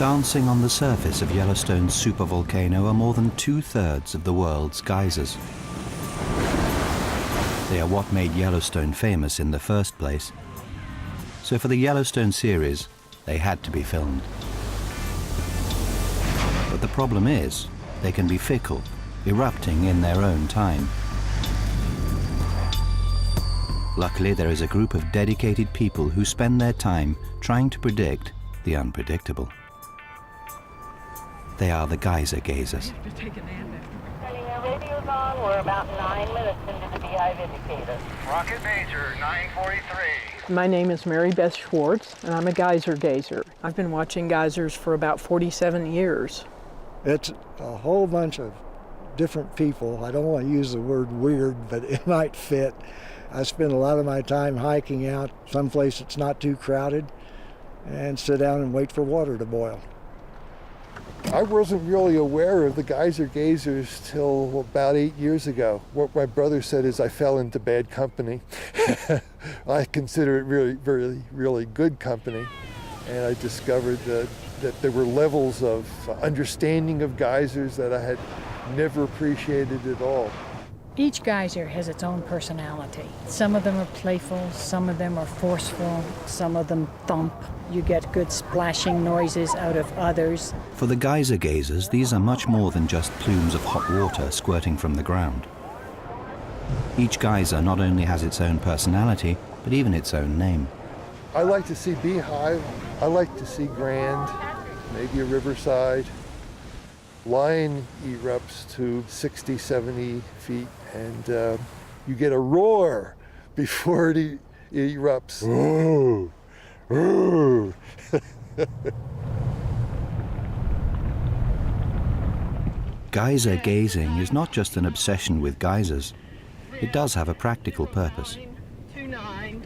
Dancing on the surface of Yellowstone's supervolcano are more than 2/3 of the world's geysers. They are what made Yellowstone famous in the first place. So for the Yellowstone series, they had to be filmed. But the problem is, they can be fickle, erupting in their own time. Luckily, there is a group of dedicated people who spend their time trying to predict the unpredictable. They are the Geyser Gazers. Turning our radios on, we're about 9 minutes into the beehive indicator. Rocket Major 943. My name is Mary Beth Schwartz, and I'm a geyser gazer. I've been watching geysers for about 47 years. It's a whole bunch of different people. I don't want to use the word weird, but it might fit. I spend a lot of my time hiking out someplace that's not too crowded and sit down and wait for water to boil. I wasn't really aware of the Geyser Gazers till about 8 years ago. What my brother said is I fell into bad company. I consider it really good company. And I discovered that there were levels of understanding of geysers that I had never appreciated at all. Each geyser has its own personality. Some of them are playful, some of them are forceful, some of them thump. You get good splashing noises out of others. For the Geyser Gazers, these are much more than just plumes of hot water squirting from the ground. Each geyser not only has its own personality, but even its own name. I like to see beehive, I like to see grand, maybe a riverside. Lion erupts to 60, 70 feet, and you get a roar before it erupts. Ooh, ooh. Geyser gazing is not just an obsession with geysers. It does have a practical purpose. 29.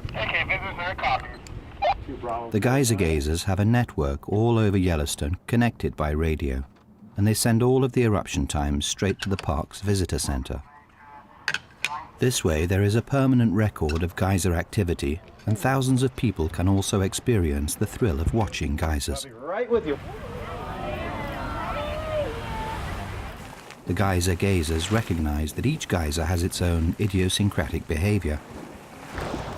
Okay, visitor copy. The Geyser Gazers have a network all over Yellowstone connected by radio, and they send all of the eruption times straight to the park's visitor center. This way, there is a permanent record of geyser activity, and thousands of people can also experience the thrill of watching geysers. I'll be right with you. The Geyser Gazers recognize that each geyser has its own idiosyncratic behavior,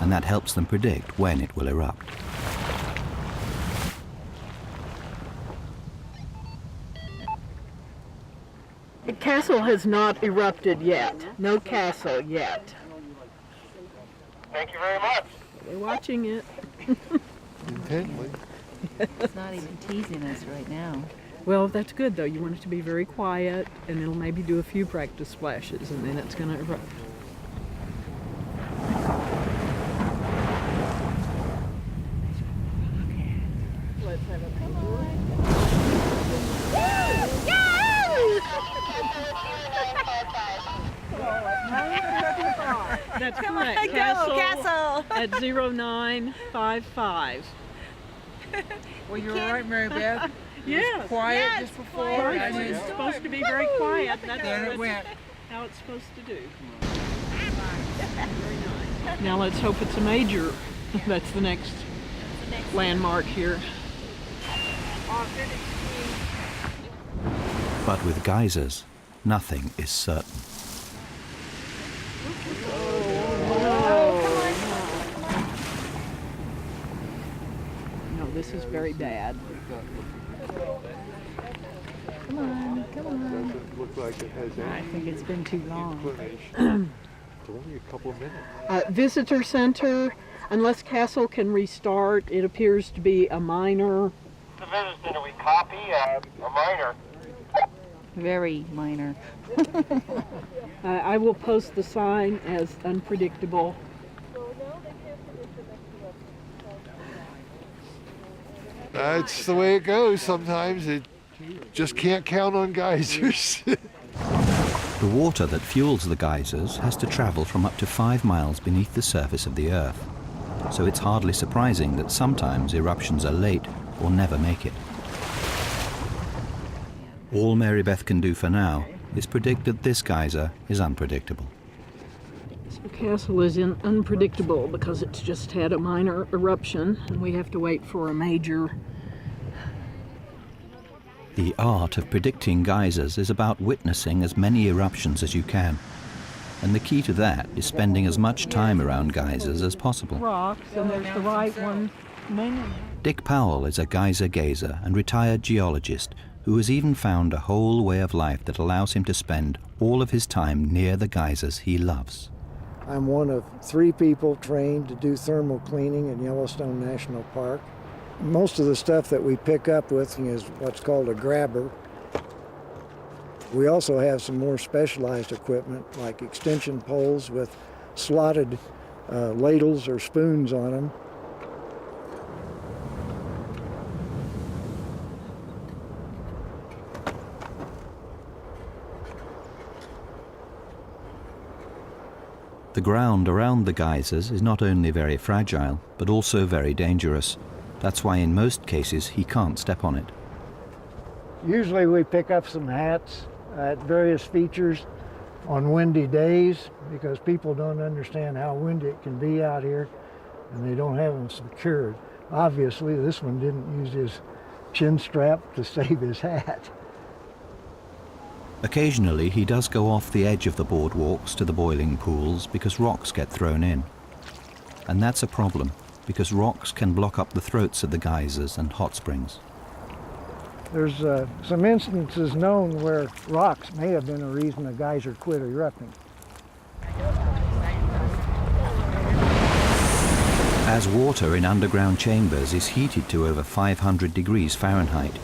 and that helps them predict when it will erupt. The castle has not erupted yet. No castle yet. Thank you very much. We're watching it. Intently. It's not even teasing us right now. Well, that's good, though. You want it to be very quiet, and it'll maybe do a few practice splashes, and then it's going to erupt. Let's have a come That's correct. Castle at 0955. Well, you're right, Mary Beth. Yes. Quiet just before. Right. It's supposed to be very quiet. That's Then it went. how it's supposed to do. Very nice. Now let's hope it's a major. That's the next landmark here. But with geysers, nothing is certain. No, this is very bad. Come on, come on. Doesn't look like it has I any think it's been too long. inclination. It's only a couple of minutes. Visitor center, unless Castle can restart, it appears to be a minor. The visitor center, we copy a minor. Very minor. I will post the sign as unpredictable. That's the way it goes sometimes. It just can't count on geysers. The water that fuels the geysers has to travel from up to 5 miles beneath the surface of the Earth. So it's hardly surprising that sometimes eruptions are late or never make it. All Mary Beth can do for now is predict that this geyser is unpredictable. So Castle is unpredictable because it's just had a minor eruption, and we have to wait for a major The art of predicting geysers is about witnessing as many eruptions as you can. And the key to that is spending as much time around geysers as possible. Rocks, and there's the right one. Dick Powell is a geyser gazer and retired geologist who has even found a whole way of life that allows him to spend all of his time near the geysers he loves. I'm one of 3 people trained to do thermal cleaning in Yellowstone National Park. Most of the stuff that we pick up with is what's called a grabber. We also have some more specialized equipment like extension poles with slotted ladles or spoons on them. The ground around the geysers is not only very fragile, but also very dangerous. That's why in most cases he can't step on it. Usually we pick up some hats at various features on windy days because people don't understand how windy it can be out here and they don't have them secured. Obviously this one didn't use his chin strap to save his hat. Occasionally he does go off the edge of the boardwalks to the boiling pools because rocks get thrown in. And that's a problem, because rocks can block up the throats of the geysers and hot springs. There's some instances known where rocks may have been a reason a geyser quit erupting. As water in underground chambers is heated to over 500 degrees Fahrenheit,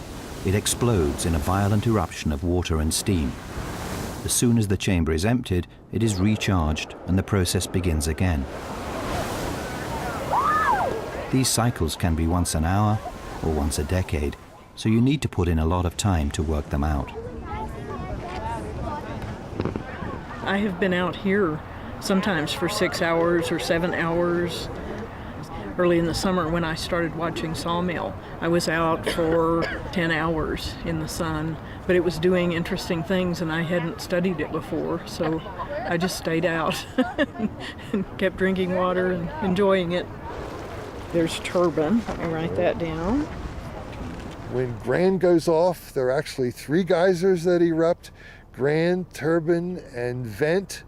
it explodes in a violent eruption of water and steam. As soon as the chamber is emptied, it is recharged and the process begins again. These cycles can be once an hour or once a decade, so you need to put in a lot of time to work them out. I have been out here sometimes for 6 hours or 7 hours. Early in the summer when I started watching Sawmill, I was out for 10 hours in the sun, but it was doing interesting things and I hadn't studied it before, so I just stayed out and kept drinking water and enjoying it. There's turbine, let me write that down. When Grand goes off, there are actually 3 geysers that erupt: Grand, Turbine, and Vent.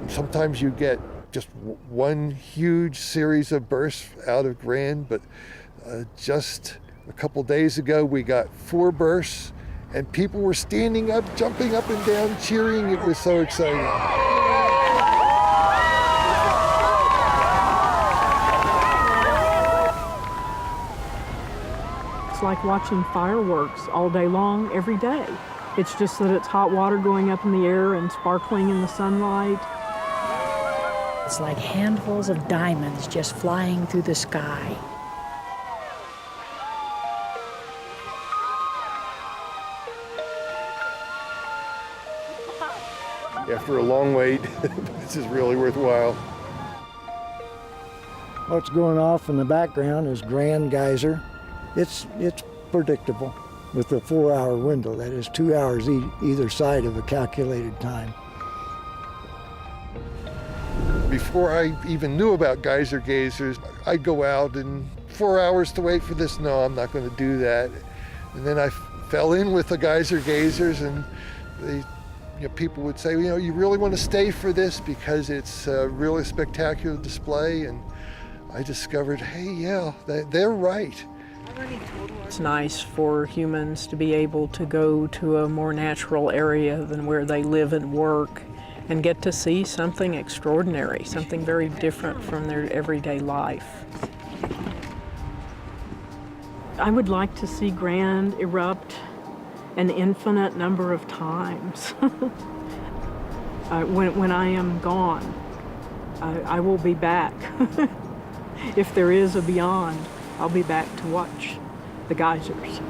Sometimes you get just one huge series of bursts out of Grand, but just a couple days ago we got 4 bursts and people were standing up, jumping up and down, cheering. It was so exciting. It's like watching fireworks all day long, every day. It's just that it's hot water going up in the air and sparkling in the sunlight. It's like handfuls of diamonds just flying through the sky. After a long wait, this is really worthwhile. What's going off in the background is Grand Geyser. It's predictable with a 4-hour window. That is 2 hours either side of a calculated time. Before I even knew about geyser gazers, I'd go out and 4 hours to wait for this. No, I'm not going to do that. And then I fell in with the geyser gazers, and people would say, you really want to stay for this because it's a really spectacular display. And I discovered, hey, yeah, they're right. It's nice for humans to be able to go to a more natural area than where they live and work and get to see something extraordinary, something very different from their everyday life. I would like to see Grand erupt an infinite number of times. When I am gone, I will be back. If there is a beyond, I'll be back to watch the geysers.